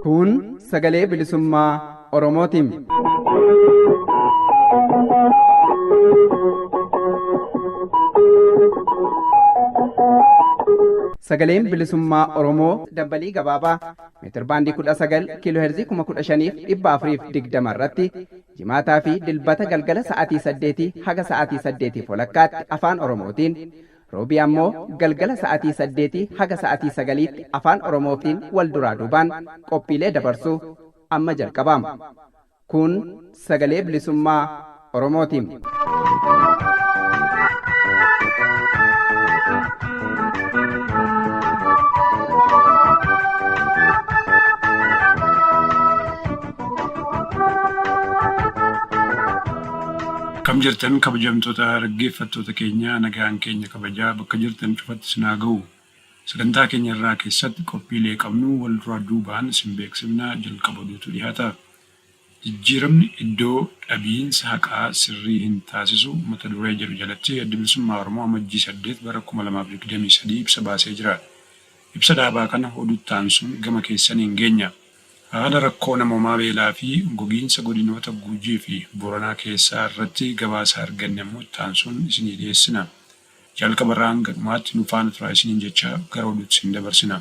Kun sagalee bilisummaa Oromootiin. Sagaleen bilisummaa Oromoo dambalii gabaabaa meetir baandii 19 kiiloo heerzii 15,420 irratti jimaataa fi dilbata galgala sa'aatii 8 haga sa'aatii 8 walakkaatti afaan Oromootiin roobii ammoo galgala sa'aatii 8 haga sa'aatii 9tti afaan Oromootiin wal duraa duubaan qophiilee dabarsuu amma jalqabama. Kun sagalee bilisummaa Oromootiin. Kam jirtan kabajamtoota dhaggeeffattoota keenya nagaan keenya kabajaa bakka jirtan cufatti sinaa ga'u sagantaa keenya irraa keessatti qophiilee qabnu wal duraa duubaan isin beeksifna jalqaba oduutu dhiyaata. Jijjiiramni iddoo dhabiinsa haqaa sirrii hin taasisu mata duree jedhu jalatti adda bilisummaa Oromoo amajjii 8 bara 2023 ibsa baasee jira. Ibsa dhaabaa kana oduttaan sun gama keessaniin geenya. Haala rakkoo namoomaa beelaa fi gogiinsa godinoota Gujii fi Booranaa keessaa irratti gabaasa arganne immoo taansuun isinii dhiyeessina. Jalqaba irraa hanga dhumaatti nu faana turaa isiniin jecha gara oduutti isin dabarsina.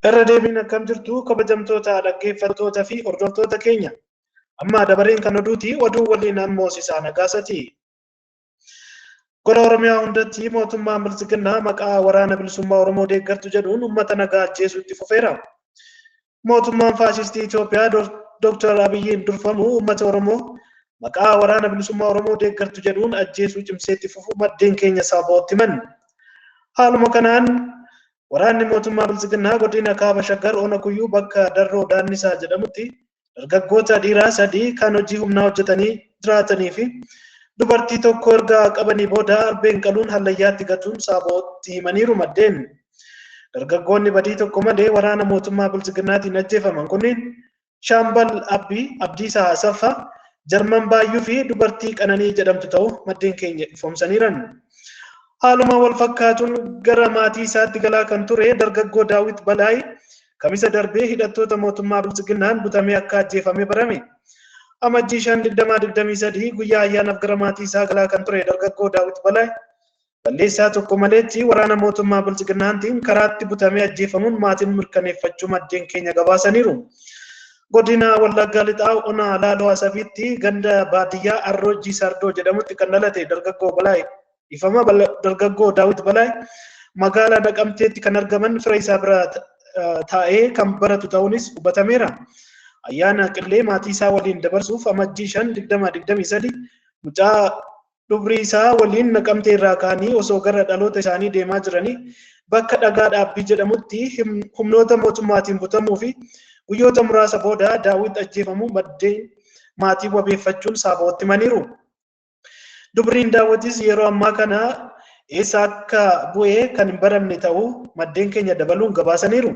Irra deebiin akkam jirtu kabajamtoota dhaggeeffattoota fi hordoftoota keenya. Amma dabareen kan oduuti oduu waliin ammoo Moosisaa Nagaasati. Gola Oromiyaa hundatti mootummaan Bilisiginnaa maqaa waraana bilisummaa Oromoo deeggartu jedhuun uummata nagaa ajjeesuutti fufeera. Mootummaan faashistii Itoophiyaa Dr. Abiyyiin durfamu uummata Oromoo maqaa waraana bilisummaa Oromoo deeggartu jedhuun ajjeesuu cimseetti fufu maddeen keenya saabootti himan. Haaluma kanaan waraanni mootummaa Bilisiginnaa godina Kaaba Shaggar Ona Kuyyuu bakka Darroo Daannisaa jedhamutti dargaggoota dhiiraa 3 kan hojii humnaa hojjetanii jiraatanii fi dubartii tokko erga qabanii booda albeen qaluun hallayyaatti gatuun saabootti himaniiru maddeen. Dargaggoonni badii tokko malee waraana mootummaa Bilisiginnaatiin ajjeefaman kunniin Shaambal Abdiisaa Asaffaa, Jarman Baayyuu fi dubartii Qananii jedhamtu ta'uu maddeen keenya ifoomsaniiran. Haaluma wal fakkaatuun gara maatii isaatti galaa kan ture dargaggoo Daawit Balaay kamisa darbee hidhattoota mootummaa Bilisiginnaan butamee akka ajjeefame barame. Amajjii 5/2023 guyyaa ayyaanaaf gara maatii isaa galaa kan ture dargaggoo Daawit Balaay balleessaa tokko maleetti waraana mootummaa Bilisiginnaatiin karaatti butamee ajjeefamuun maatiin mirkaneeffachuu maddeen keenya gabaasaniiru. Godina Wallaggaa Lixaa Ona Laaloo Asafiitti ganda baadiyyaa Arroojii Sardoo jedhamutti kan dhalate dargaggoo Balaay ifama dargaggoo Daawit Balaay magaalaa Naqamteetti kan argaman fira isaa bira taa'ee kan baratu ta'uunis hubatameera. Ayyaana qillee maatii isaa waliin dabarsuuf amajjii 5/2023 mucaa dubrii isaa waliin Naqamtee irraa ka'anii osoo gara dhaloota isaanii deemaa jiranii bakka dhagaa dhaabbii jedhamutti humnoota mootummaatiin butamuu fi guyyoota muraasa booda Daawit ajjeefamuu maddeen maatii wabeeffachuun saabootti himaniiru. Dubriin Daawitis yeroo ammaa kana eessa akka bu'ee kan hin baramne ta'uu maddeen keenya dabaluun gabaasaniiru.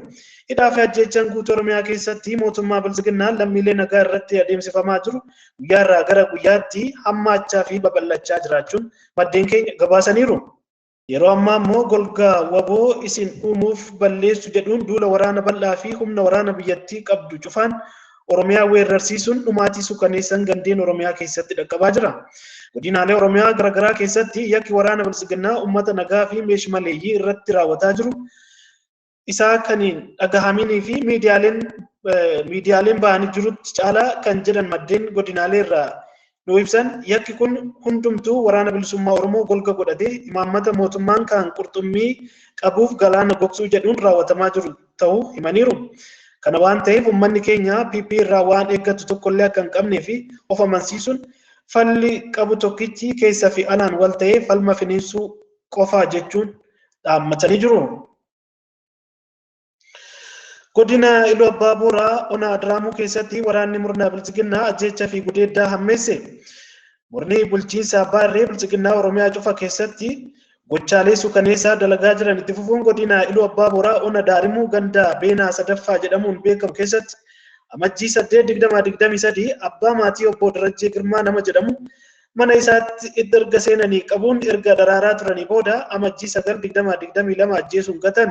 Hidhaa fi ajjeechaan guutuu Oromiyaa keessatti mootummaa Bilisiginnaan lammiilee nagaa irratti adeemsifamaa jiru guyyaarraa gara guyyaatti hammaachaa fi babal'achaa jiraachuun maddeen keenya gabaasaniiru. Yeroo ammaa immoo golgaa waboo isin uumuuf balleessu jedhuun duula waraana bal'aa fi humna waraana biyyattii qabdu cufaan Oromiyaa weerarsiisuun dhumaatii suukaneessan gandeen Oromiyaa keessatti dhaqqabaa jira. Godinaalee Oromiyaa garaagaraa keessatti yakki waraana Bilisiginnaa uummata nagaa fi meeshmaleeyyii irratti raawwataa jiru. Isaa kaniin dhagahaminii fi miidiyaaleen ba'anii jirutti caalaa kan jedhan maddeen godinaalee irraa nu ibsan yakki kun hundumtuu waraana bilisummaa Oromoo golga godhatee imaammata mootummaan kan qurxummii qabuuf galaana gogsuu jedhuun raawwatamaa jiru ta'uu himaniiru. Kana waan ta'eef uummanni keenya PP irraa waan eeggatu tokkollee akka hin qabnee fi of amansiisuun falli qabu tokkichi keessa fi alaan wal ta'ee falma finiinsuu qofaa jechuun dhaammatanii jiru. Godina Iluu Abbaa Booraa Ona Adiraamuu keessatti waraanni murna Bilisiginnaa ajjeechaa fi gudeeddaa hammeesse. Murni bulchiinsa abbaa irree bilchiginnaa Oromiyaa cufa keessatti gochaalee suukaneessaa dalagaa jiran itti fufuun godina Iluu Abbaa Booraa Ona Daarimuu Gandaa Beenaa Sadaffaa jedhamuun beekamu keessatti amajjii 8/2023 abbaa maatii obbo Darajjee Girmaa nama jedhamu mana isaatti itti erga seenanii qabuun erga daraaraa turanii booda amajjii 9/2022 ajjeesuun gatan.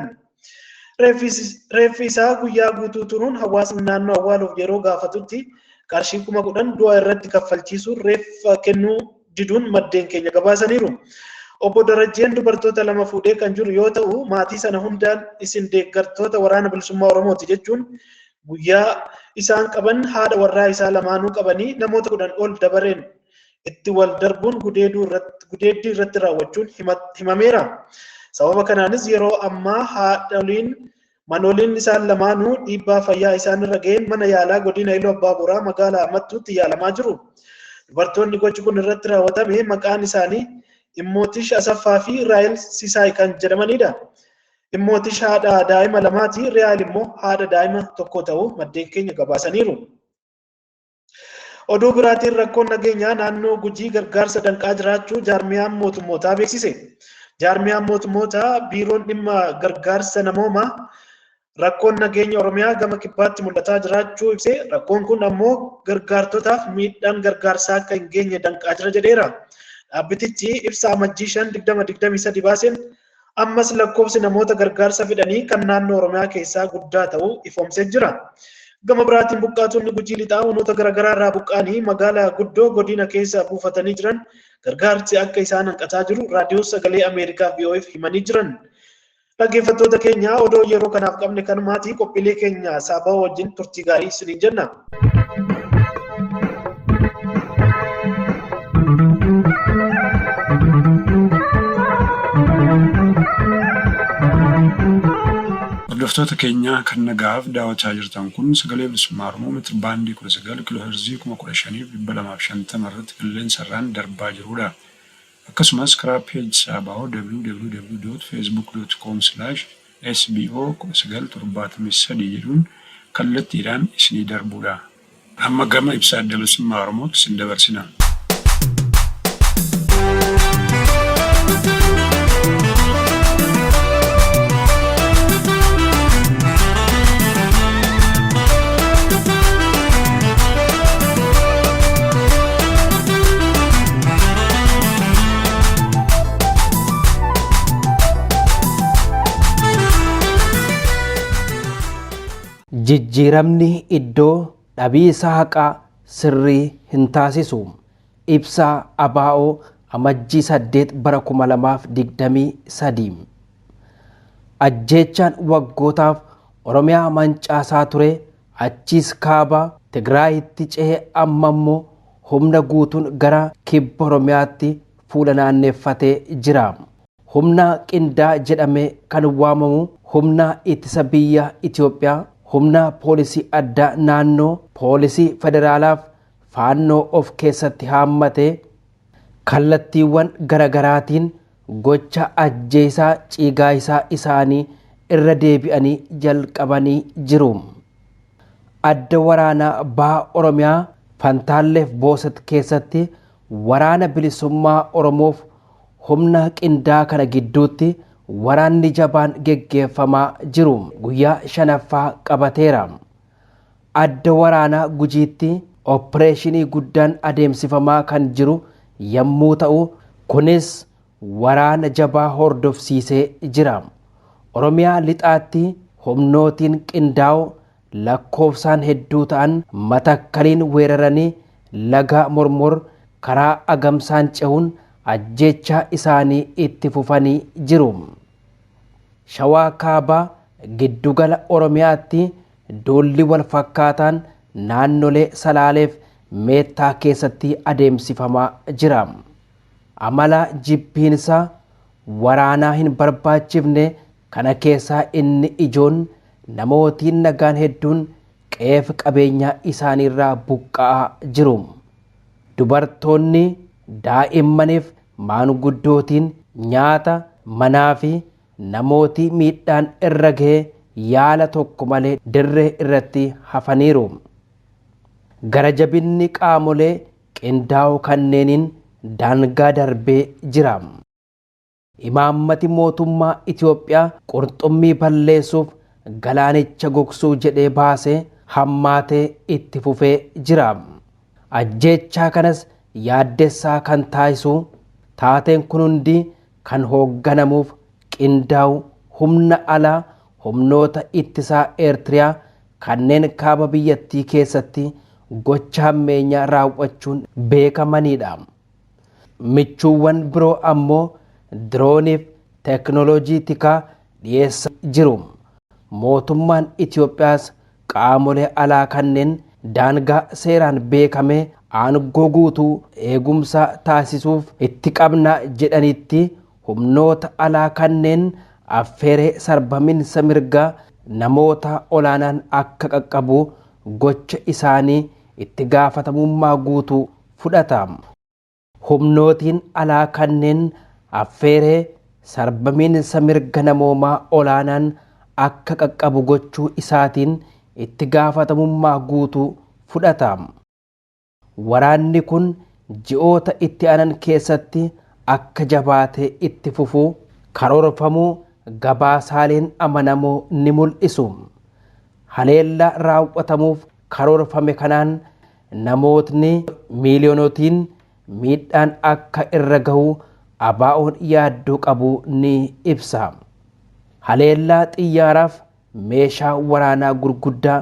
Reeffi isaa guyyaa guutuu turuun hawaasni naannoo awwaaluuf yeroo gaafatutti qarshii 10,000 du'a irratti kaffalchiisuun reeffa kennuu diduun maddeen keenya gabaasaniiru. Obbo Darajjeen dubartoota 2 fuudhee kan jiru yoo ta'u maatii sana hundaan isin deeggartoota waraana bilisummaa Oromooti jechuun guyyaa isaan qaban haadha warraa isaa lamaanuu qabanii namoota 10 ol dabareen itti wal darbuun gudeeddii irratti raawwachuun himameera. Sababa kanaanis yeroo ammaa haadholiin manooliin isaan lamaanuu dhiibbaa fayyaa isaanirra ga'een mana yaalaa godina Iluu Abbaa Booraa magaalaa Mattuutti yaalamaa jiru. Dubartoonni gochi kun irratti raawwatame maqaan isaanii Immootish Asaffaa fi Raayil Sisaay kan jedhamanidha. Immootish haadha daa'ima lamaati, Raayil immoo haadha daa'ima tokko ta'uu maddeen keenya gabaasaniiru. Oduu biraatiin rakkoon nageenyaa naannoo Gujii gargaarsa danqaa jiraachuu jaarmiyaan mootummootaa beeksise. Jaarmiyaan mootummootaa biiroon dhimma gargaarsa namoomaa rakkoon nageenya Oromiyaa gama kibbaatti mul'ataa jiraachuu ibsee rakkoon kun ammoo gargaartotaaf miidhaan gargaarsaa akka hin geenye danqaa jira jedheera. Dhaabbatichi ibsa amajjii 5/2023 baaseen ammas lakkoofsi namoota gargaarsa fidanii kan naannoo Oromiyaa keessaa guddaa ta'uu ifoomsee jira. Gama biraatiin buqqaatonni Gujii lixaa onoota garaagaraa irraa buqqaanii magaalaa guddoo godina keessa buufatanii jiran gargaarsi akka isaan hanqataa jiru raadiyoo sagalee Ameerikaa VOF himanii jiran. Dhaggeeffattoota keenya odoo yeroo kanaaf qabne kanumaati qophiilee keenya saabaa wajjin turtii gaarii isiniin jenna. Hordoftoota keenya kan nagaaf daawwachaa jirtan kun sagalee bilisummaa Oromoo meetira baandii 19 kiilooheerzii 15,250 irratti qilleensarraan darbaa jirudha. Akkasumas karaa peejii saabaa www.facebook.com/sbo1973 jedhuun kallattiidhaan isinii darbudha. Amma gama ibsa adda bilisummaa Oromootti isin dabarsina. Jijjiiramni iddoo dhabiisa haqaa sirrii hin taasisu. Ibsa ABO amajjii 8/2023. Ajjeechaan waggootaaf Oromiyaa mancaasaa ture achiis kaaba Tigraayitti ce'ee amma immoo humna guutuun gara kibba Oromiyaatti fuula naanneeffatee jira. Humna qindaa jedhamee kan waamamu humna ittisa biyya Itoophiyaa, humna poolisii addaa naannoo, poolisii federaalaaf faannoo of keessatti haammatee kallattiiwwan garagaraatiin gocha ajjeesaa ciigaayisaa isaanii irra deebi'anii jalqabanii jiru. Adda waraanaa baha Oromiyaa Fantaalleef Booset keessatti waraana bilisummaa Oromoof humna qindaa kana gidduutti waraanni jabaan geggeeffamaa jiru guyyaa 5ffaa qabateera. Adda waraanaa Gujiitti opereeshinii guddaan adeemsifamaa kan jiru yommuu ta'u kunis waraana jabaa hordofsiisee jira. Oromiyaa lixaatti humnootiin qindaa'oo lakkoofsaan hedduu ta'an Matakkaliin weeraranii laga Mormor karaa Agamsaan ce'uun ajjeechaa isaanii itti fufanii jiru. Shawaa kaabaa giddugala Oromiyaatti duulli wal fakkaataan naannolee Salaaleef Meettaa keessatti adeemsifamaa jira. Amala jibbiinsa waraanaa hin barbaachifne kana keessaa inni ijoon namootiin nagaan hedduun qeef qabeenyaa isaaniirraa buqqa'aa jiru. Dubartoonni daa'immaniif maanguddootiin nyaata manaa fi namooti miidhaan irra ga'e yaala tokko malee dirree irratti hafaniiru. Gara jabinni qaamolee qindaa'oo kanneeniin daangaa darbee jira. Imaammati mootummaa Itoophiyaa qurxummii balleessuuf galaanicha gogsuu jedhee baasee hammaatee itti fufee jira. Ajjeechaa kanas yaaddessaa kan taasisu taateen kun hundi kan hoogganamuuf qindaa'u humna alaa humnoota ittisaa Eertiriyaa kanneen kaaba biyyattii keessatti gocha hammeenyaa raawwachuun beekamanidha. Michuuwwan biroo ammoo dirooniif teeknooloojii tikaa dhiyeessaa jiru. Mootummaan Itoophiyaas qaamolee alaa kanneen daangaa seeraan beekamee aangoo guutuu eegumsa taasisuuf itti qabna jedhanitti humnoota alaa kanneen affeeree sarbaminsa mirgaa namoota olaanaan akka qaqqabu gocha isaanii itti gaafatamummaa guutuu fudhata. Humnootiin alaa kanneen affeeree sarbaminsa mirga namoomaa olaanaan akka qaqqabu gochuu isaatiin itti gaafatamummaa guutuu fudhata. Waraanni kun ji'oota itti aanan keessatti akka jabaatee itti fufuu karoorfamuu gabaasaaleen amanamoo ni mul'isu. Haleellaa raawwatamuuf karoorfame kanaan namootni miiliyoonotiin miidhaan akka irra gahu ABO'n yaaddoo qabu ni ibsa. Haleellaa xiyyaaraaf meeshaa waraanaa gurguddaa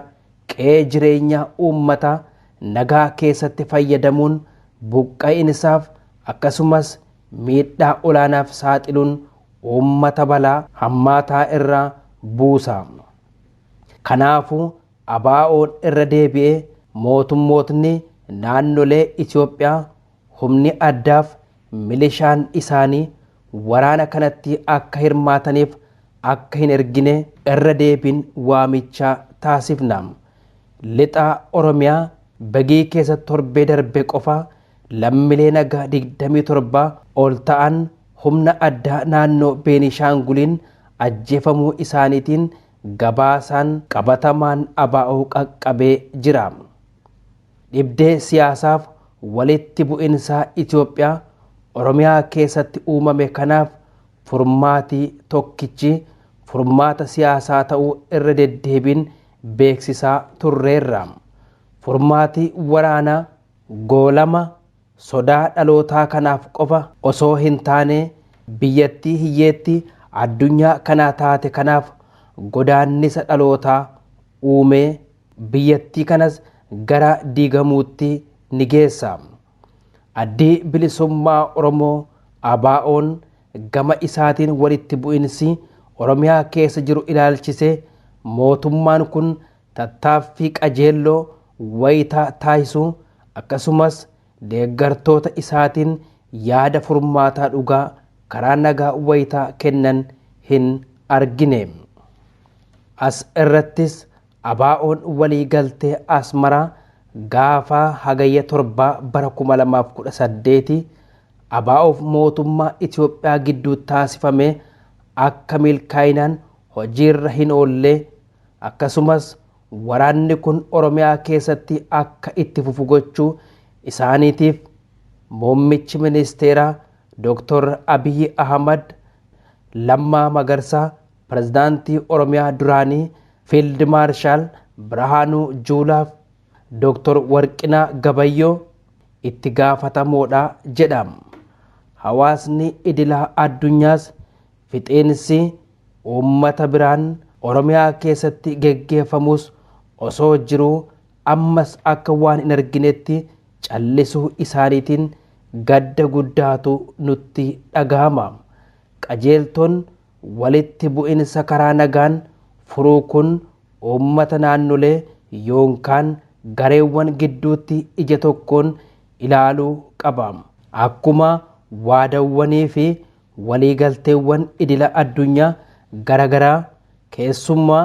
qe'ee jireenyaa uummataa nagaa keessatti fayyadamuun buqqa'insaaf akkasumas miidhaa olaanaaf saaxiluun uummata balaa hammaataa irraa buusa. Kanaafuu ABO'n irra deebi'ee mootummootni naannolee Itoophiyaa humni addaaf milishaan isaanii waraana kanatti akka hirmaataniif akka hin ergine irra deebiin waamichaa taasifna. Lixa Oromiyaa Bagii keessatti torbee darbe qofa lammiilee nagaa 27 ol ta'an humna addaa naannoo Beenishaanguliin ajjeefamuu isaaniitiin gabaasaan qabatamaan ABO qaqqabee jira. Dhibdee siyaasaaf walitti bu'insaa Itoophiyaa Oromiyaa keessatti uumame kanaaf furmaatii tokkichi furmaata siyaasaa ta'uu irra deddeebiin beeksisaa turreerra. Furmaatii waraanaa goolama sodaa dhalootaa kanaaf qofa osoo hin taane biyyattii hiyyeetti addunyaa kanaa taate kanaaf godaannisa dhalootaa uumee biyyattii kanas gara diigamuutti ni geessa. Addi bilisummaa Oromoo ABO'n gama isaatiin walitti bu'insi Oromiyaa keessa jiru ilaalchisee mootummaan kun tattaaffii qajeelloo wayitaa taasisuu akkasumas deeggartoota isaatiin yaada furmaataa dhugaa karaa nagaa wayitaa kennan hin argine. As irrattis ABO'n walii galtee Asmaraa gaafa hagayya 7 bara 2018 ABO'f mootummaa Itoophiyaa gidduu taasifame akka milkaa'inaan hojiirra hin oolle akkasumas waraanni kun Oromiyaa keessatti akka itti fufu gochuu isaaniitiif muummichi ministeeraa Dr. Abiy Ahmad, Lammaa Magarsaa, pirezidaantii Oromiyaa duraanii Fiild Maarshaal Birhaanuu Juulaaf Dr. Warqinaa Gabayyoo itti gaafatamoodha jedha. Hawaasni idilaa addunyaas fixeensi uummata biraan Oromiyaa keessatti geggeeffamus osoo jiruu ammas akka waan hin arginetti callisuu isaaniitiin gadda guddaatu nutti dhagahama. Qajeeltoon walitti bu'insa karaa nagaan furuu kun uummata naannolee yookaan gareewwan gidduutti ija tokkoon ilaaluu qaba. Akkuma waadawwanii fi waliigalteewwan idila addunyaa garagaraa keessummaa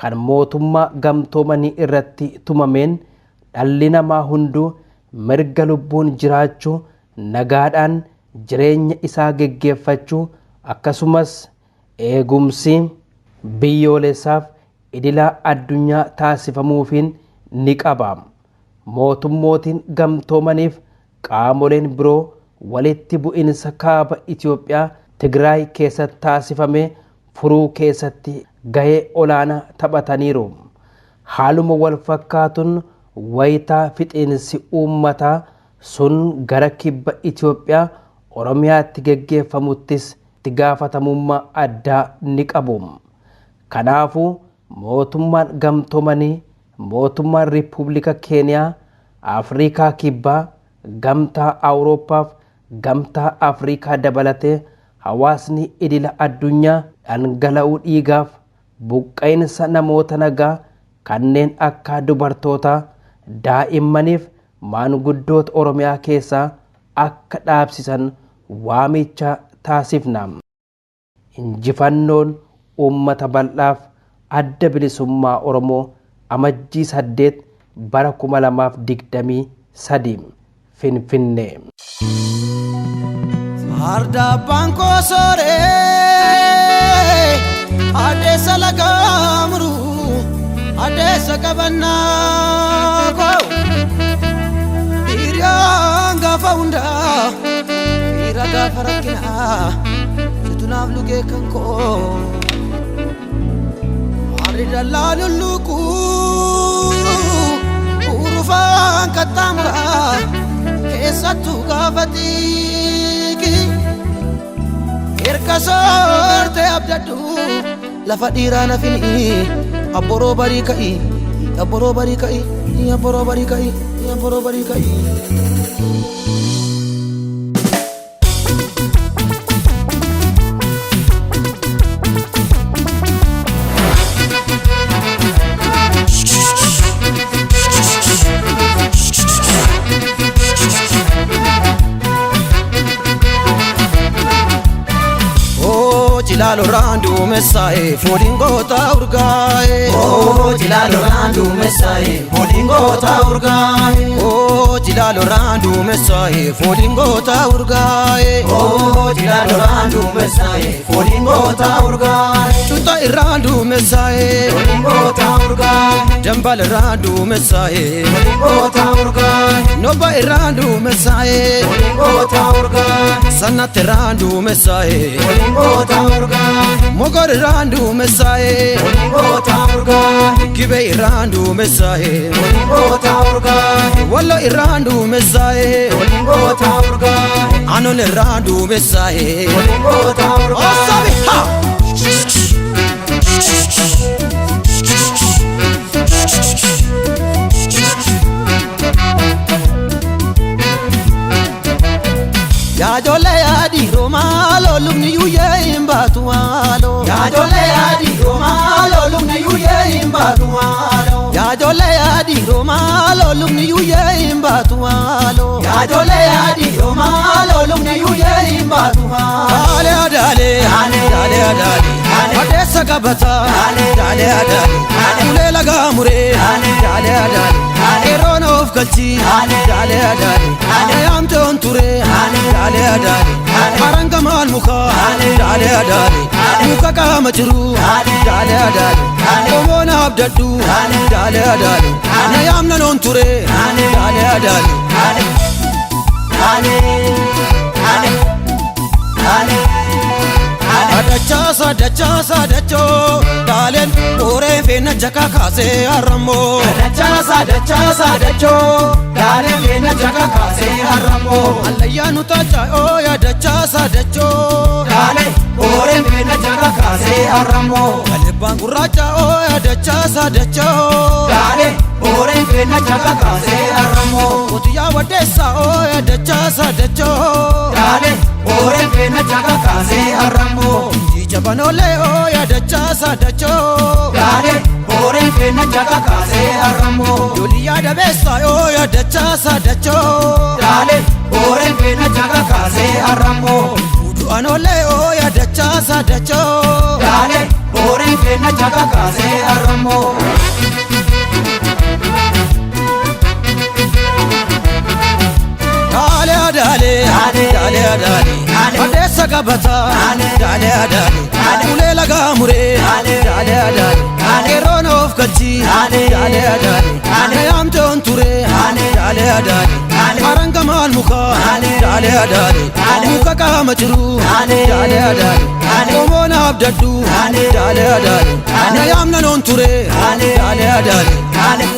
kan mootummaa gamtoomanii irratti tumameen dhalli namaa hunduu mirga lubbuun jiraachuu nagaadhaan jireenya isaa geggeeffachuu akkasumas eegumsi biyyoolessaaf idilaa addunyaa taasifamuufiin ni qaba. Mootummootiin gamtoomaniif qaamoleen biroo walitti bu'insa kaaba Itoophiyaa Tigraay keessatti taasifame furuu keessatti gahee olaanaa taphataniiru. Haaluma wal fakkaatuun wayitaa fixinsi uummataa sun gara kibba Itoophiyaa Oromiyaatti geggeeffamuttis itti gaafatamummaa addaa ni qabu. Kanaafuu mootummaan gamtoomanii mootummaan Riippubilika Keeniyaa, Afrikaa Kibbaa, Gamtaa Awuroopaaf Gamtaa Afrikaa dabalatee hawaasni idila addunyaa dhangala'uu dhiigaaf buqqa'insa namoota nagaa kanneen akka dubartootaa, daa'immaniif maanguddoota Oromiyaa keessaa akka dhaabsisan waamicha taasifna. Injifannoon uummata bal'aaf adda bilisummaa Oromoo amajjii 8 bara 2023 Finfinnee. Arda banko sore adesa lagamru adesa kabana ko iranga faunda iraga farakina situna luge kanko arida laluluku urufan katamra kesatu gafati Erka sorte abdadu lafa dirana fini aboro bari kai aboro bari kai aboro bari kai aboro bari kai Jilalo randu mesae fodingo ta urgae oh jilalo randu mesae fodingo ta urgae oh jilalo randu mesae fodingo ta urgae oh jilalo randu mesae fodingo ta urgae chuta irandu mesae fodingo ta urgae jambal randu mesae fodingo ta urgae noba irandu mesae fodingo ta urgae sanat randu mesae fodingo ta Mogor randu mesae Olingo taurga Kibe randu mesae Olingo taurga Wallo randu mesae Olingo taurga Anon randu mesae Olingo taurga Osabi ha Ya jole ya di romalo lumni yuye imbatualo Ya jole ya di romalo lumni yuye imbatualo Ya jole ya di romalo lumni yuye imbatualo Ya jole ya di romalo lumni yuye imbatualo Dale adale dale adale Adesa kabata dale adale Ule laga mure dale adale Erono of kalchi dale adale Ayamte on ture dale adale Aranga mal mukha dale adale Mukha ka majru dale adale Omona abdadu dale adale Nayamna non ture dale adale Adachasa dacho dalen ore fena jaka kase aramo Adachasa dacho dalen fena jaka kase aramo Alaya nutacha oh ya adachasa dacho dalen ore fena jaka kase aramo Kaleban guracha oh ya adachasa dacho dalen ore fena jaka kase aramo Otiya wadesa oh ya adachasa dacho dalen ore fena jaka kase aramo Jabanole oh ya dachasa dacho Dale ore fena jaka kase aramo Yuliya da besa oh ya dachasa dacho Dale ore fena jaka kase aramo Udu anole oh ya dachasa dacho Dale ore fena jaka kase aramo dale Adesa kabata dale Ule laga mure dale Erono of kalchi dale Ayamte on ture dale Aranga mal afaan mukaa daalee adaale muka qaama jiru daalee adaale Oromoo na abdadhu daalee adaale na yaamna noon ture daalee adaale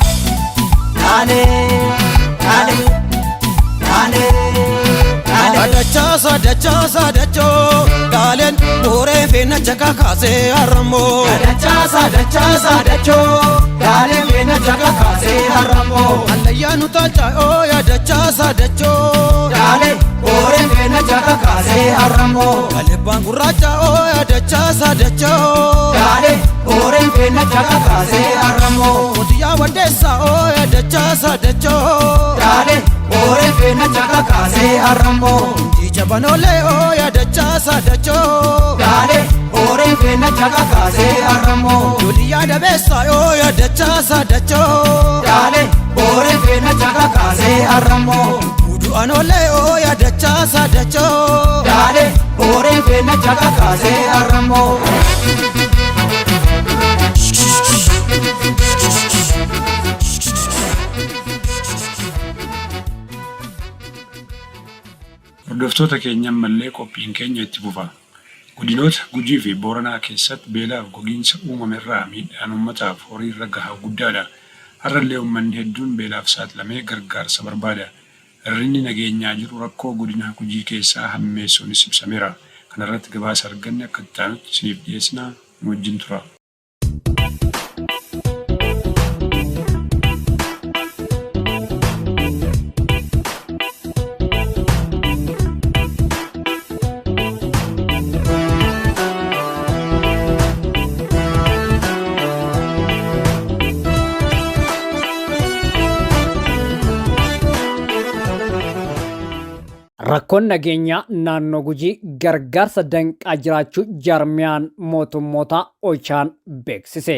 Sadachoo Daalen booreen feena jaka kaasee harrammoo Sadachoo Daalen feena jaka kaasee harrammoo Allayyaa nu taacha'oo Sadachoo Daalen booreen feena jaka kaasee harrammoo Kalebbaan gurraacha'oo Sadachoo Daalen booreen feena jaka kaasee harrammoo Kotiyyaa waddeessa'oo Sadachoo Daalen booreen feena jaka kaasee harrammoo Jabanole o ya dacha sadacho Dale ore fena chaka kaase aramo Duliya da besa o ya dacha sadacho Dale ore fena chaka kaase aramo Udu anole o ya dacha sadacho Dale ore fena chaka kaase aramo Hordoftoota keenya ammallee qophiin keenya itti fufa. Godinoota Gujii fi Booranaa keessatti beelaaf gogiinsa uumamerraa miidhaan uummataaf horii irra gahaa guddaadha. Har'allee uummanni hedduun beelaaf saaxilamee gargaarsa barbaada. Hir'inni nageenyaa jiru rakkoo godina Gujii keessaa hammeessuunis ibsameera. Kana irratti gabaasa arganne akka itti aanutti isiniif dhiyeessina nu wajjin tura. Rakkoon nageenyaa naannoo Gujii gargaarsa danqaa jiraachuu jaarmiyaan mootummootaa Ochaan beeksise.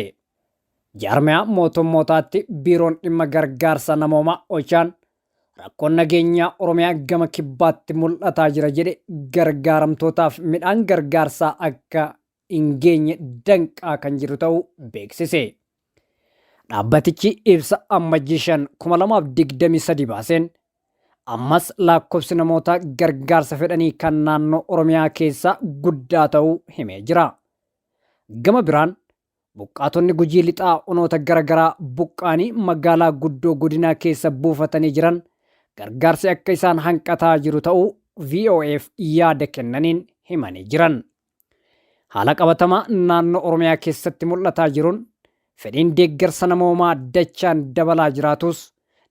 Jaarmiyaa mootummootaatti biiroon dhimma gargaarsa namoomaa Ochaan rakkoon nageenyaa Oromiyaa gama kibbaatti mul'ataa jira jedhe gargaaramtootaaf midhaan gargaarsaa akka hin geenye danqaa kan jiru ta'uu beeksise. Dhaabbatichi ibsa Amajjii 2023 baaseen ammas lakkoofsi namoota gargaarsa fedhanii kan naannoo Oromiyaa keessaa guddaa ta'uu himee jira. Gama biraan buqqaatonni Gujii lixaa onoota garagaraa buqqaanii magaalaa guddoo godinaa keessa buufatanii jiran gargaarsi akka isaan hanqataa jiru ta'uu VOF yaada kennaniin himanii jiran. Haala qabatamaa naannoo Oromiyaa keessatti mul'ataa jiruun fedhiin deeggarsa namoomaa dachaan dabalaa jiraatus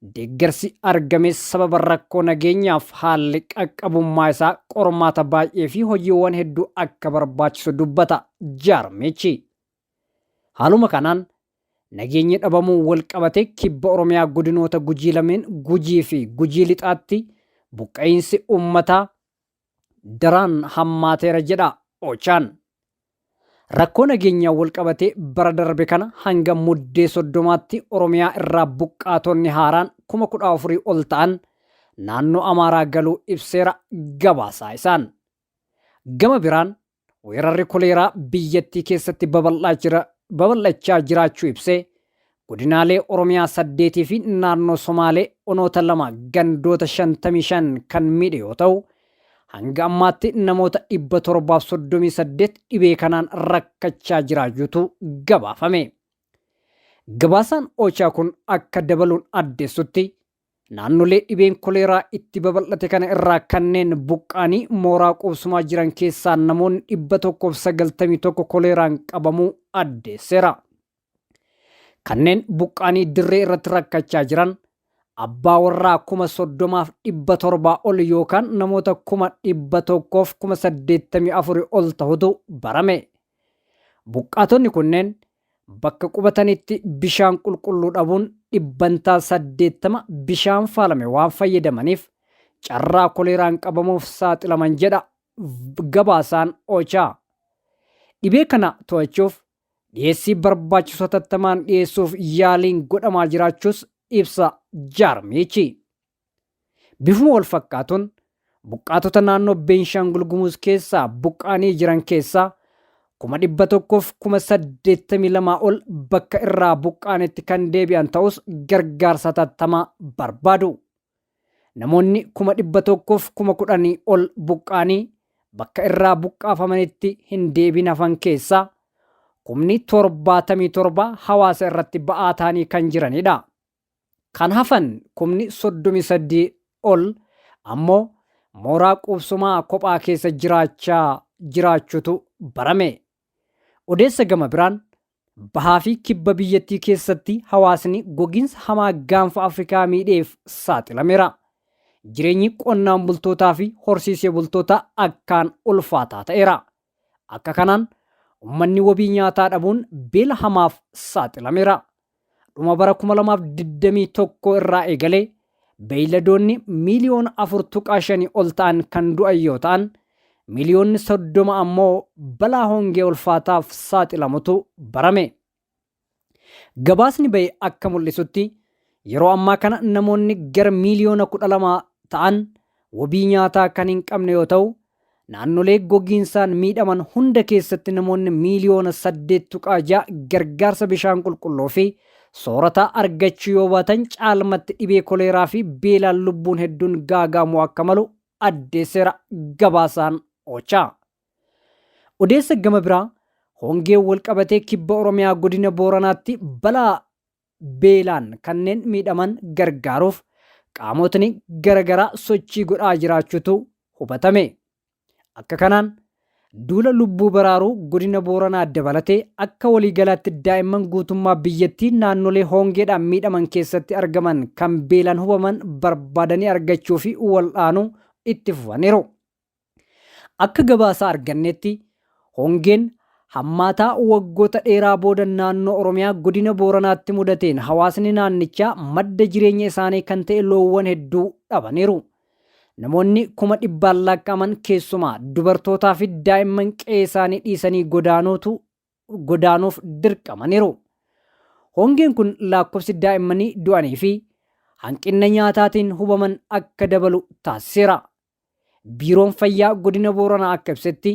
deeggarsi argame sababa rakkoo nageenyaaf haalli qaqqabummaa isaa qormaata baay'ee fi hojiiwwan hedduu akka barbaachisu dubbata jaarmichi. Haaluma kanaan nageenyi dhabamuu wal qabate kibba Oromiyaa godinoota Gujii lameen Gujii fi Gujii lixaatti buqqa'iinsi uummataa daraan hammaateera jedha Ochaan. Rakkoo nageenyaa wal qabatee bara darbe kana hanga muddee 30tti Oromiyaa irraa buqqaatonni haaraan 14,000 ol ta'an naannoo Amaaraa galuu ibseera gabaasaa isaan. Gama biraan weerarri koleeraa biyyattii keessatti babal'achaa jiraachuu ibsee godinaalee Oromiyaa 8 fi naannoo Somaalee onoota 2 gandoota 55 kan miidhe yoo ta'u hanga ammaatti namoota 738 dhibee kanaan rakkachaa jiraachuutu gabaafame. Gabaasaan Ochaa kun akka dabaluun addeessutti naannolee dhibeen koleeraa itti babal'ate kana irraa kanneen buqqaanii mooraa qubsumaa jiran keessaa namoonni 191 koleeraan qabamuu addeesseera. Kanneen buqqaanii dirree irratti rakkachaa jiran abbaa warraa 30,700 ol yookaan namoota 184 ol ta'utu barame. Buqqaatonni kunneen bakka qubatanitti bishaan qulqulluu dhabuun 80% bishaan faalame waan fayyadamaniif carraa koleeraan qabamuuf saaxilaman jedha gabaasaan Ochaa. Dhibee kana to'achuuf dhiyeessii barbaachisu hatattamaan dhiyeessuuf yaaliin godhamaa jiraachuus ibsa jaarmichi. Bifuma wal fakkaatuun buqqaatota naannoo Beenshaangul Gumuz keessaa buqqaanii jiran keessaa 182 ol bakka irraa buqqaanetti kan deebi'an ta'us gargaarsa hatattamaa barbaadu. namoonni 100,000 ol buqqaanii bakka irraa buqqaafamanitti hin deebin hafan keessaa 77,000 hawaasa irratti ba'aa ta'anii kan jiranidha. Kan hafan 38,000 ol ammoo mooraa qubsumaa kophaa keessa jiraachuutu barame. Odeessa gama biraan bahaa fi kibba biyyattii keessatti hawaasni gogiinsa hamaa gaanfa Afrikaa miidheef saaxilameera. Jireenyi qonnaan bultootaa fi horsiisee bultootaa akkaan ulfaataa ta'eera. Akka kanaan uummanni wabii nyaataa dhabuun beela hamaaf saaxilameera. Dhuma bara 2021 irraa eegalee beeyladoonni miliyoona 4.5 ol ta'an kan du'an yoo ta'an miliyoonni 30 ammoo balaa hongee ulfaataaf saaxilamutu barame. Gabaasni ba'e akka mul'isutti yeroo ammaa kana namoonni gara miliyoona 12 ta'an wabii nyaataa kan hin qabne yoo ta'u, naannolee gogiinsaan miidhaman hunda keessatti namoonni miliyoona 8.6 gargaarsa bishaan qulqulluu fi soorata argachuu yoo baatan caalmatti dhibee koleeraa fi beelaan lubbuun hedduun gaagaamuu akka malu addeesseera gabaasaan Ocha. Odeessa gama biraa hongee walqabatee kibba Oromiyaa godina Booranaatti balaa beelaan kanneen miidhaman gargaaruuf qaamotni garagaraa sochii godhaa jiraachuutu hubatame. Akka kanaan duula lubbuu baraaruu godina Booranaa dabalatee akka waliigalaatti daa'imman guutummaa biyyattii naannolee hongeedhaan miidhaman keessatti argaman kan beelaan hubaman barbaadanii argachuu fi wal'aanuu itti fufaniiru. Akka gabaasa argannetti hongeen hammaataa waggoota dheeraa booda naannoo Oromiyaa godina Booranaatti mudateen hawaasni naannichaa madda jireenya isaanii kan ta'e loowwan hedduu dhabaniiru. Namoonni 100,000 lakkaa'aman keessumaa dubartootaa fi daa'imman qe'ee isaanii dhiisanii godaanuuf dirqamaniiru. Hongeen kun lakkoofsi daa'immanii du'anii fi hanqina nyaataatiin hubaman akka dabalu taasiseera. Biiroon fayyaa godina Booranaa akka ibsetti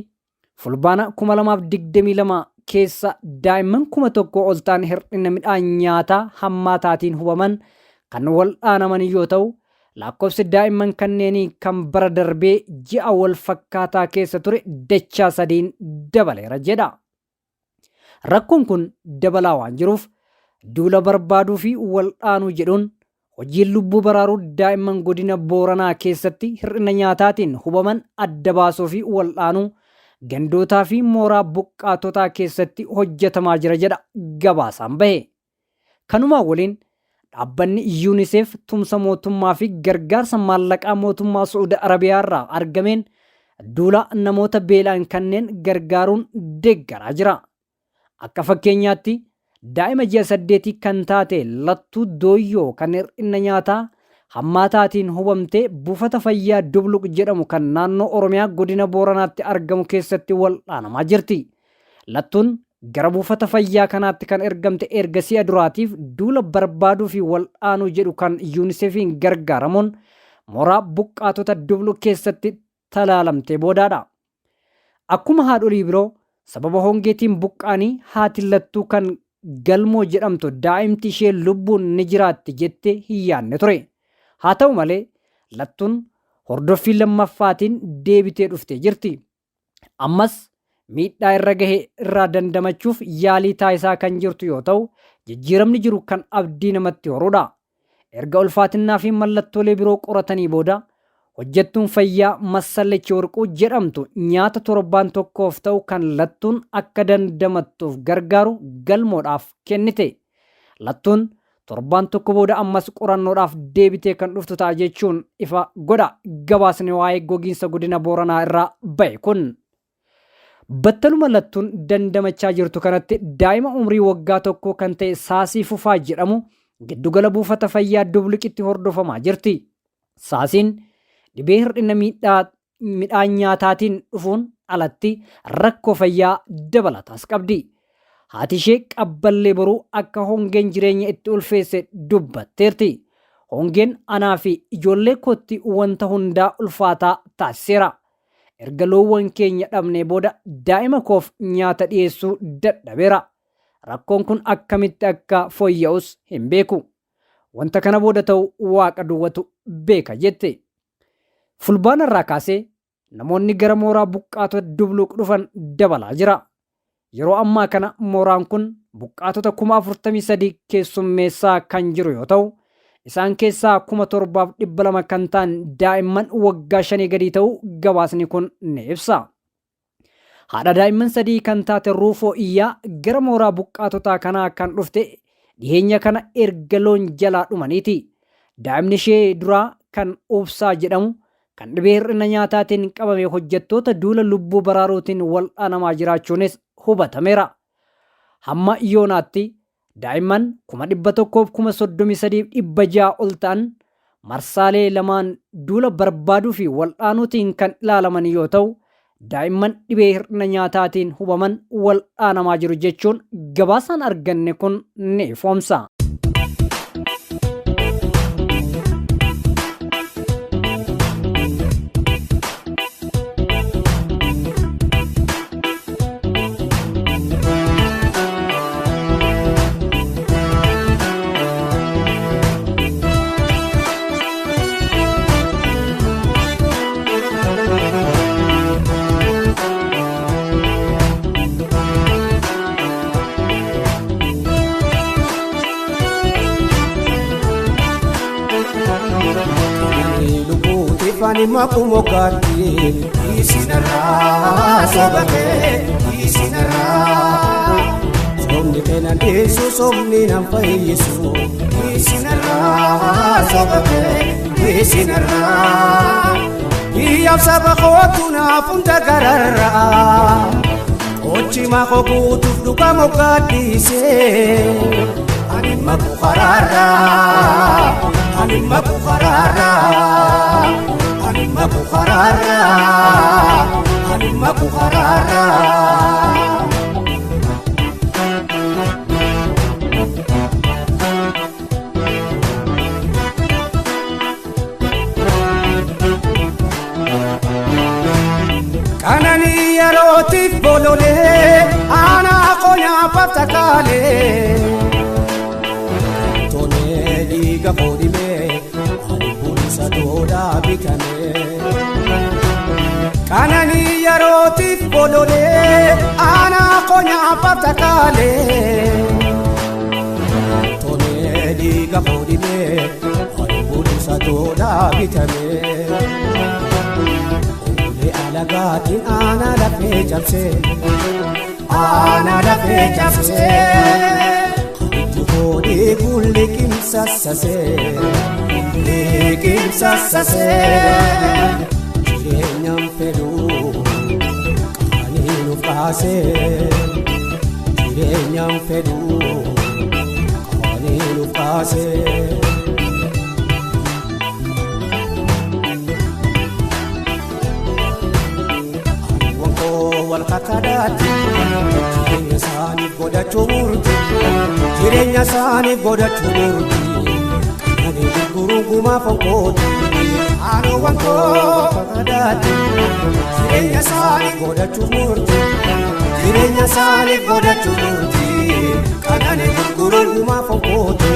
fulbaana 2022 keessa daa'imman 1,000 ol ta'an hir'ina midhaan nyaataa hammaataatiin hubaman kan wal'aanaman yoo ta'u, lakkoofsi daa'imman kanneenii kan bara darbee ji'a wal fakkaataa keessa ture dachaa 3 dabaleera jedha. Rakkoon kun dabalaa waan jiruuf duula barbaaduu fi wal'aanuu jedhuun hojiin lubbuu baraaruu daa'imman godina Booranaa keessatti hir'ina nyaataatiin hubaman adda baasuu fi wal'aanuu gandootaa fi mooraa buqqaatotaa keessatti hojjetamaa jira jedha gabaasaan bahe. Kanumaa waliin dhaabbanni UNICEF tumsa mootummaa fi gargaarsa maallaqaa mootummaa Saudi Arabiyaa irraa argameen duula namoota beelaan kanneen gargaaruun deeggaraa jira. Akka fakkeenyaatti daa'ima ji'a 8 kan taate Lattuu Dooyyoo kan hir'ina nyaataa hammaataatiin hubamtee buufata fayyaa Dubluq jedhamu kan naannoo Oromiyaa godina Booranaatti argamu keessatti wal'aanamaa jirti. Lattuun gara buufata fayyaa kanaatti kan ergamte erga si'a duraatiif duula barbaaduu fi wal'aanuu jedhu kan UNICEFiin gargaaramuun mooraa buqqaatota Dubluq keessatti talaalamtee boodaadha. Akkuma haadholii biroo sababa hongeetiin buqqaanii haati Lattuu kan Galmoo jedhamtu daa'imti ishee lubbuun ni jiraatti jettee hin yaadne ture. Haa ta'u malee Lattuun hordoffii lammaffaatiin deebitee dhuftee jirti. Ammas miidhaa irra gahe irraa dandamachuuf yaalii taasisaa kan jirtu yoo ta'u, jijjiiramni jiru kan abdii namatti horudha. Erga ulfaatinaa fi mallattoolee biroo qoratanii booda hojjettuun fayyaa Massallechi Warquu jedhamtu nyaata torbaan tokkoof ta'u kan Lattuun akka dandamattuuf gargaaru Galmoodhaaf kennite. Lattuun torbaan tokko booda ammas qorannoodhaaf deebitee kan dhuftu ta'a jechuun ifa godha gabaasni waa'ee gogiinsa godina Booranaa irraa ba'e kun. Battaluma Lattuun dandamachaa jirtu kanatti daa'ima umrii waggaa tokkoo kan ta'e Saasii Fufaa jedhamu giddugala buufata fayyaa Dubluqitti hordofamaa jirti. Saasiin dhibee hir'ina midhaan nyaataatiin dhufuun alatti rakkoo fayyaa dabalataas qabdi. Haati ishee qabballee boruu akka hongeen jireenya itti ulfeesse dubbatteerti. Hongeen anaa fi ijoollee kootti wanta hundaa ulfaataa taasiseera. Erga loowwan keenya dhabnee booda daa'ima koof nyaata dhiyeessuu dadhabeera. Rakkoon kun akkamitti akka fooyya'us hin beeku. Wanta kana booda ta'u Waaqa duwwatu beeka jette. Fulbaana irraa kaasee namoonni gara mooraa buqqaatota Dubluuq dhufan dabalaa jira. Yeroo ammaa kana mooraan kun buqqaatota 43,000 keessummeessaa kan jiru yoo ta'u, isaan keessaa 7,200 kan ta'an daa'imman waggaa 5 gadii ta'uu gabaasni kun ni ibsa. Haadha daa'imman 3 kan taate Ruufoo Iyyaa gara mooraa buqqaatotaa kanaa kan dhufte dhiyeenya kana erga loon jalaa dhumaniiti. Daa'imni ishee duraa kan Obsaa jedhamu kan dhibee hir'ina nyaataatiin qabame hojjettoota duula lubbuu baraaruutiin wal'aanamaa jiraachuunis hubatameera. Hamma yoonaatti daa'imman 133,600 ol ta'an marsaalee lamaan duula barbaaduu fi wal'aanuutiin kan ilaalaman yoo ta'u, daa'imman dhibee hir'ina nyaataatiin hubaman wal'aanamaa jiru jechuun gabaasaan arganne kun ni ifoomsa. Fani makumokati isinara sobabe isinara somni kena desu somni nampa yesu isinara sobabe isinara iyam sabakotuna funda garara ochi makokutu duka mokati se anima bukharara anima bukharara Anima Bukharara, Anima Bukharara. Kanani yarotif bolole, ana konya patakale. Tone diga podime. Toda bitane kanani yarotif bolole ana konya patakale tone diga podime ayubulu sa toda bitane ole alagati ana la pejamse Odi kulli kimsasase Kimsasase Jireenyaan fedhuu qaanii nuuf kaase Jireenyaan fedhuu qaanii nuuf kaase Hariiwwan koo wal kakadaatti jireenya isaaniif godhachuu murti Jireenya isaaniif godhachuu murti Ani gurguruma fonkooti Hariiwwan koo kakadaatti jireenya isaaniif godhachuu murti Jireenya isaaniif godhachuu murti Ani gurguruma fonkooti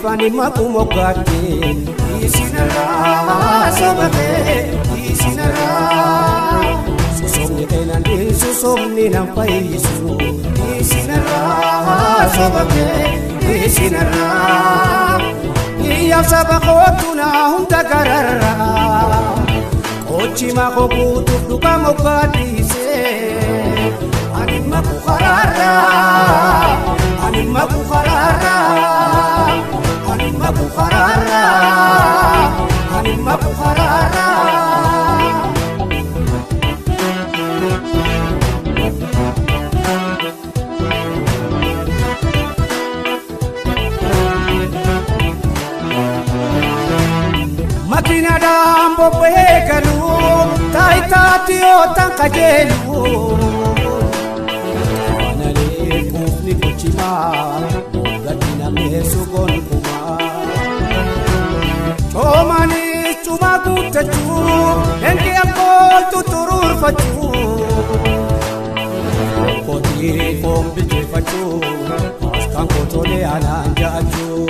Anima kumokati isinara sobabe isinara susomni tenandi susomni nampai yesu isinara sobabe isinara iya sabakotuna hunda garara ochi makokutu duka mokati se anima bukharara anima bukharara Anima Bukharara, Anima Bukharara. Duubatti ootan qajeelu Ana leekuufni gochimaa Moggatti nameessu gonkumaa Coomanis cuma guuttachuu Engi akkooltu turuurfachuu Kotii foon bilcheeffachuu Askaan kotolee anaan ja'achuu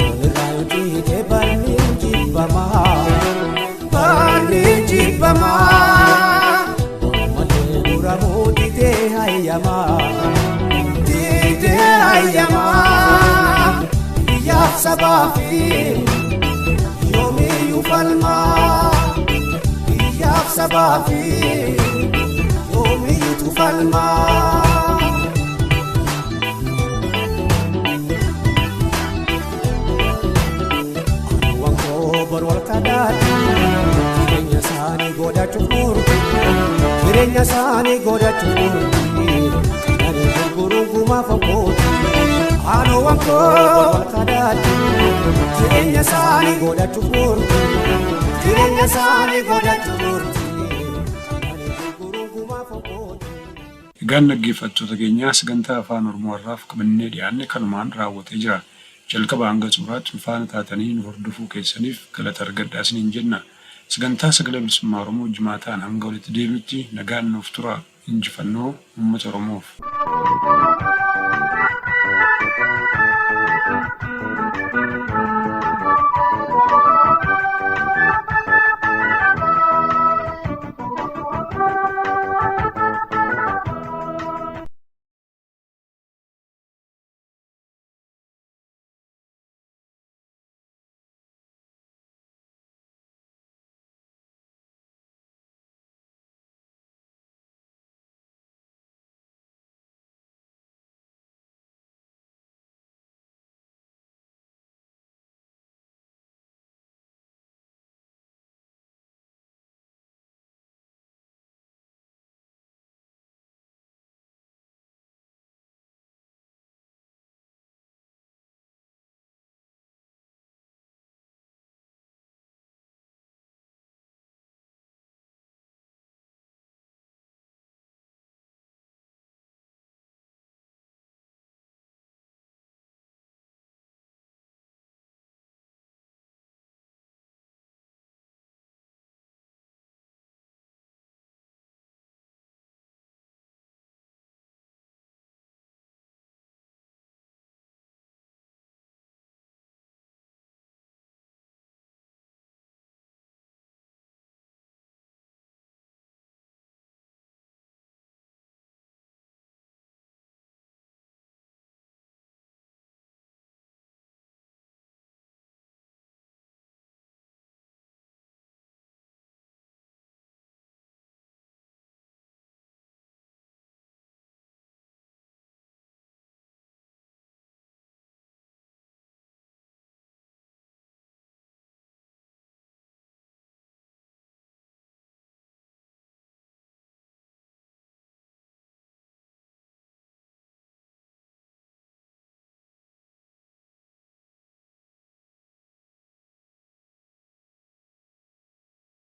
Olirraa yoo dhiite barniin jibbamaa Barniin jibbamaa Malee muramuu didee hayyamaa Didee hayyamaa Biyyaaf sabaafi yoomiyyuu falmaa Biyyaaf sabaafi yoomiyyuu falmaa Anuwwan koobor wal kadaati Jireenya isaanii godhachuuf murti Jireenya isaanii godhachuuf murti Nani gurguruun gumaa fonkooti Anuwwan koobor wal kadaati Jireenya isaanii godhachuuf murti Jireenya isaanii godhachuuf murti Egaan dhaggeeffattoota keenyaa sagantaa afaan Oromoo irraaf qabannee dhiyaanne kanumaan raawwatee jira. Jalqaba hanga xumuraatti faana taatanii nu hordofuu keessaniif galata argadhaa isiniin jenna. Sagantaa sagalee bilisummaa Oromoo jimaataan hanga walitti deebinutti nagaan nuuf turaa. Injifannoo uummata Oromoof.